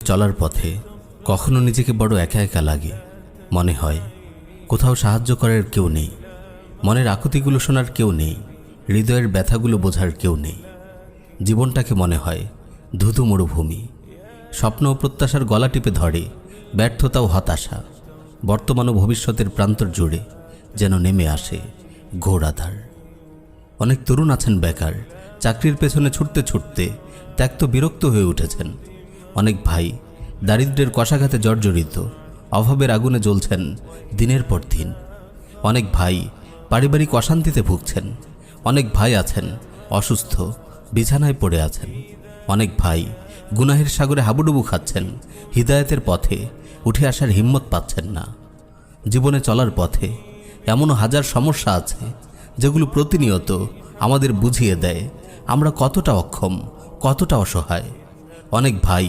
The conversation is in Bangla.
চলার পথে কখনো নিজেকে বড় একা একা লাগে। মনে হয় কোথাও সাহায্য করার কেউ নেই, মনের আকুতিগুলো শোনার কেউ নেই, হৃদয়ের ব্যথাগুলো বোঝার কেউ নেই। জীবনটাকে মনে হয় ধুধু মরুভূমি। স্বপ্ন ও প্রত্যাশার গলা টিপে ধরে ব্যর্থতা ও হতাশা। বর্তমান ও ভবিষ্যতের প্রান্তর জুড়ে যেন নেমে আসে ঘোর আধার। অনেক তরুণ আছেন বেকার, চাকরির পেছনে ছুটতে ছুটতে ত্যক্ত বিরক্ত হয়ে উঠেছেন। অনেক ভাই দারিদ্র্যের কষাঘাতে জর্জরিত, অভাবের আগুনে জ্বলছেন দিনের পর দিন। অনেক ভাই পারিবারিক অশান্তিতে ভুগছেন। অনেক ভাই আছেন অসুস্থ, বিছানায় পড়ে আছেন। অনেক ভাই গুনাহের সাগরে হাবুডুবু খাচ্ছেন, হিদায়াতের পথে উঠে আসার হিম্মত পাচ্ছেন না। জীবনে চলার পথে এমনও হাজার সমস্যা আছে যেগুলো প্রতিনিয়ত আমাদের বুঝিয়ে দেয় আমরা কতটা অক্ষম, কতটা অসহায়। অনেক ভাই